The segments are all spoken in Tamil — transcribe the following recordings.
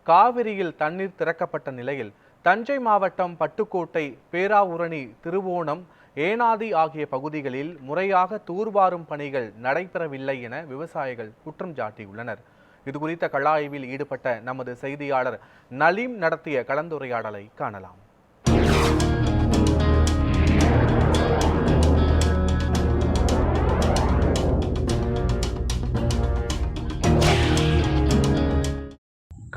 காவிரியில் தண்ணீர் திறக்கப்பட்ட நிலையில் தஞ்சை மாவட்டம் பட்டுக்கோட்டை, பேராவூரணி, திருவோணம், ஏனாதி ஆகிய பகுதிகளில் முறையாக தூர்வாரும் பணிகள் நடைபெறவில்லை என விவசாயிகள் குற்றம் சாட்டியுள்ளனர். இதுகுறித்த கள ஆய்வில் ஈடுபட்ட நமது செய்தியாளர் நலீம் நடத்திய கலந்துரையாடலை காணலாம்.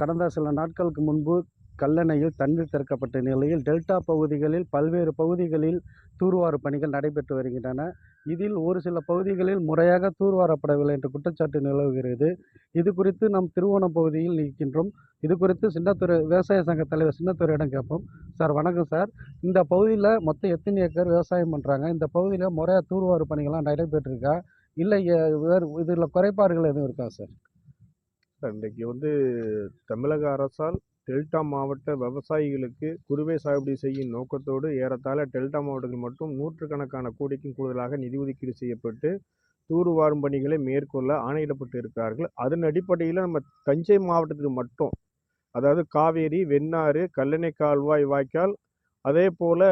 கடந்த சில நாட்களுக்கு முன்பு கல்லணையில் தண்ணீர் திறக்கப்பட்ட நிலையில் டெல்டா பகுதிகளில் பல்வேறு பகுதிகளில் தூர்வாரு பணிகள் நடைபெற்று வருகின்றன. இதில் ஒரு சில பகுதிகளில் முறையாக தூர்வாரப்படவில்லை என்ற குற்றச்சாட்டு நிலவுகிறது. இது குறித்து நாம் திருவோணம் பகுதியில் இருக்கின்றோம். இது குறித்து சின்னத்துறை விவசாய சங்க தலைவர் சின்னத்துறையிடம் கேட்போம். சார் வணக்கம் சார். இந்த பகுதியில் மொத்தம் எத்தனை ஏக்கர் விவசாயம் பண்ணுறாங்க? இந்த பகுதியில் முறையாக தூர்வாரு பணிகள்லாம் நடைபெற்றிருக்கா, இல்லை வேறு இதில் குறைபாடுகள் எதுவும் இருக்கா சார்? இன்றைக்கு தமிழக அரசால் டெல்டா மாவட்ட விவசாயிகளுக்கு குறுவை சாகுபடி செய்யும் நோக்கத்தோடு ஏறத்தாழ டெல்டா மாவட்டத்தில் மட்டும் நூற்றுக்கணக்கான கோடிக்கும் கூடுதலாக நிதி ஒதுக்கீடு செய்யப்பட்டு தூர்வாரும் பணிகளை மேற்கொள்ள ஆணையிடப்பட்டு இருக்கிறார்கள். அதன் அடிப்படையில் நம்ம தஞ்சை மாவட்டத்துக்கு மட்டும், அதாவது காவேரி, வெண்ணாறு, கல்லணை கால்வாய் வாய்க்கால், அதே போல்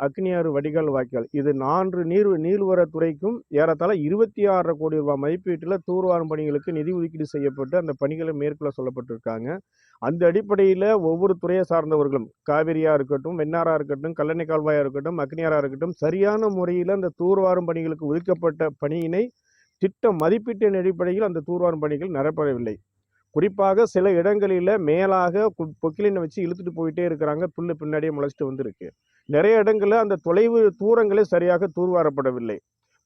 அக்னியாறு வடிகால் வாய்க்கால், இது 4 நீர்வரத்துறைக்கும் ஏறத்தாழ 26 கோடி ரூபாய் மதிப்பீட்டில் தூர்வாரும் பணிகளுக்கு நிதி ஒதுக்கீடு செய்யப்பட்டு அந்த பணிகளை மேற்கொள்ள சொல்லப்பட்டிருக்காங்க. அந்த அடிப்படையில் ஒவ்வொரு துறையை சார்ந்தவர்களும், காவிரியாக இருக்கட்டும், வெண்ணாறாக இருக்கட்டும், கல்லணை கால்வாயாக இருக்கட்டும், அக்னியாராக இருக்கட்டும், சரியான முறையில் அந்த தூர்வாரும் பணிகளுக்கு ஒதுக்கப்பட்ட பணியினை திட்ட மதிப்பீட்டின் அடிப்படையில் அந்த தூர்வாரும் பணிகள் நடைபெறவில்லை. குறிப்பாக சில இடங்களில் மேலாக பொக்கிலினை வச்சு இழுத்துட்டு போயிட்டே இருக்கிறாங்க. புல்லு பின்னாடியே முளைச்சிட்டு வந்திருக்கு. நிறைய இடங்களில் அந்த தொலைவு தூரங்களே சரியாக தூர்வாரப்படவில்லை.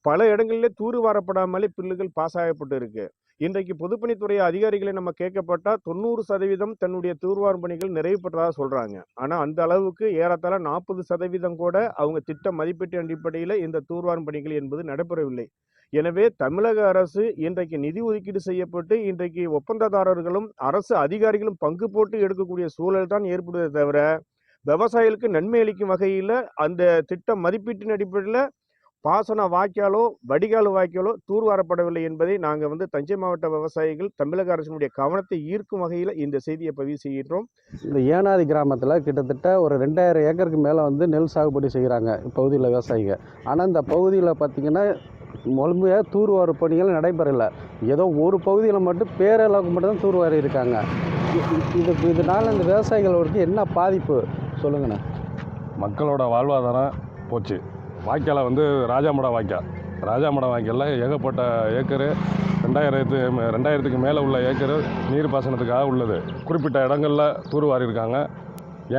பல இடங்களிலே தூர்வாரப்படாமலே புல்லுகள் பாசாயப்பட்டு இருக்கு. இன்றைக்கு பொதுப்பணித்துறை அதிகாரிகளை நம்ம கேட்கப்பட்டால் 90% தன்னுடைய தூர்வாரும் பணிகள் நிறைவு பெற்றதாக சொல்றாங்க. ஆனால் அந்த அளவுக்கு ஏறத்தாழ 40% கூட அவங்க திட்ட மதிப்பீட்டு அடிப்படையில் இந்த தூர்வாரும் பணிகள் என்பது நடைபெறவில்லை. எனவே தமிழக அரசு இன்றைக்கு நிதி ஒதுக்கீடு செய்யப்பட்டு இன்றைக்கு ஒப்பந்ததாரர்களும் அரசு அதிகாரிகளும் பங்கு போட்டு எடுக்கக்கூடிய சூழல் தான் ஏற்படுவதை தவிர, விவசாயிகளுக்கு நன்மை அளிக்கும் வகையில் அந்த திட்ட மதிப்பீட்டின் அடிப்படையில் பாசன வாய்க்காலோ வடிகால் வாய்க்காலோ தூர்வாரப்படவில்லை என்பதை நாங்கள் தஞ்சை மாவட்ட விவசாயிகள் தமிழக அரசினுடைய கவனத்தை ஈர்க்கும் வகையில் இந்த செய்தியை பதிவு செய்கின்றோம். இந்த ஏனாதி கிராமத்தில் கிட்டத்தட்ட ஒரு 2000 ஏக்கருக்கு மேலே நெல் சாகுபடி செய்கிறாங்க இப்பகுதியில் விவசாயிங்க. ஆனால் இந்த பகுதியில் பார்த்திங்கன்னா முழுமையாக தூர்வாரு பணிகள் நடைபெறலை. ஏதோ ஒரு பகுதியில் மட்டும் பேரளவுக்கு மட்டும்தான் தூர்வாரி இருக்காங்க. இதனால் இந்த விவசாயிகளுக்கு என்ன பாதிப்பு சொல்லுங்கண்ணா? மக்களோட வாழ்வாதாரம் போச்சு. வாய்க்காலை ராஜாமடம் வாய்க்காலில் ஏகப்பட்ட ஏக்கரு 2000க்கு மேலே உள்ள ஏக்கரு நீர் பாசனத்துக்காக உள்ளது. குறிப்பிட்ட இடங்களில் தூர்வாரி இருக்காங்க.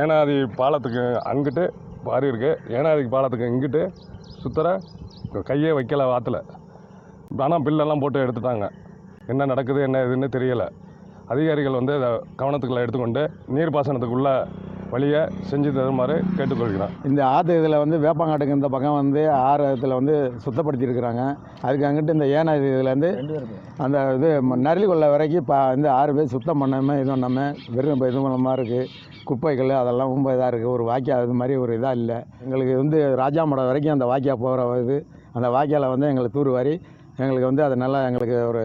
ஏனாதி பாலத்துக்கு அங்கிட்டு வாரி இருக்கு, ஏனாதி பாலத்துக்கு இங்கிட்டு சுத்தர கையே வைக்கலை வாத்தில். ஆனால் பில்லெல்லாம் போட்டு எடுத்துட்டாங்க. என்ன நடக்குது என்ன இதுன்னு தெரியலை. அதிகாரிகள் அதை கவனத்துக்குள்ள எடுத்துக்கொண்டு நீர் பாசனத்துக்குள்ள வழியை செஞ்சு தருமாறு கேட்டுக்கொள்கிறோம். இந்த ஆற்று இதில் வேப்பங்காட்டுக்கு இந்த பக்கம் ஆறு இதில் சுத்தப்படுத்தி இருக்கிறாங்க. அதுக்கு அங்கிட்டு இந்த ஏனாதி இதுலேருந்து அந்த இது நரில் கொள்ள வரைக்கும் ஆறு பேர் சுத்தம் பண்ணாமல் இது பண்ணாமல் வெறும் இது பண்ணமாக இருக்குது. குப்பைகள் அதெல்லாம் ரொம்ப இதாக இருக்குது. ஒரு வாய்க்கால் அது மாதிரி ஒரு இதாக இல்லை. எங்களுக்கு ராஜாமடம் வரைக்கும் அந்த வாய்க்கால் போகிற இது, அந்த வாய்க்காலை எங்களுக்கு தூர்வாரி எங்களுக்கு அதை நல்லா எங்களுக்கு ஒரு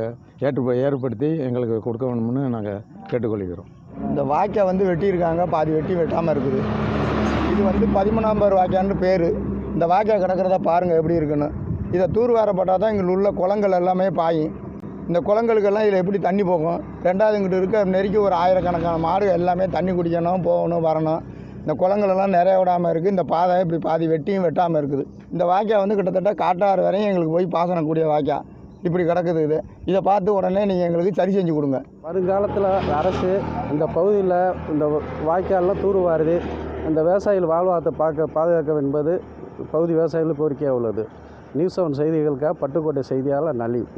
ஏற்படுத்தி எங்களுக்கு கொடுக்க வேணும்னு நாங்கள் கேட்டுக்கொள்கிறோம். இந்த வாய்க்கால் வெட்டியிருக்காங்க, பாதி வெட்டி வெட்டாமல் இருக்குது. இது 13ஆம் நம்பர் வாய்க்கால்னு பேர். இந்த வாய்க்கால் கிடக்கிறத பாருங்கள் எப்படி இருக்குன்னு. இதை தூர்வாரப்பட்டால் தான் இங்கே உள்ள குளங்கள் எல்லாமே பாயும். இந்த குளங்களுக்கெல்லாம் இதில் எப்படி தண்ணி போகும்? ரெண்டாவது இங்கிட்டு இருக்க நெருக்கி ஒரு 1000கணக்கான மாடு எல்லாமே தண்ணி குடிக்கணும், போகணும், வரணும். இந்த குளங்களெல்லாம் நிறைய விடாமல் இருக்குது. இந்த பாதை இப்படி பாதி வெட்டியும் வெட்டாமல் இருக்குது. இந்த வாய்க்கால் கிட்டத்தட்ட காட்டாறு வரையும் எங்களுக்கு போய் பாசனக்கூடிய வாய்க்கால் இப்படி கிடக்குது. இதை பார்த்து உடனே நீங்கள் எங்களுக்கு சரி செஞ்சு கொடுங்க. வருங்காலத்தில் அரசு இந்த பகுதியில் இந்த வாய்க்காலெலாம் தூர்வாருது இந்த விவசாயிகள் வாழ்வாதாரத்தை பாதுகாக்க என்பது பகுதி விவசாயிகள் கோரிக்கையாக உள்ளது. நியூஸ் 7 செய்திகளுக்காக பட்டுக்கோட்டை செய்தியாளர் நலீம்.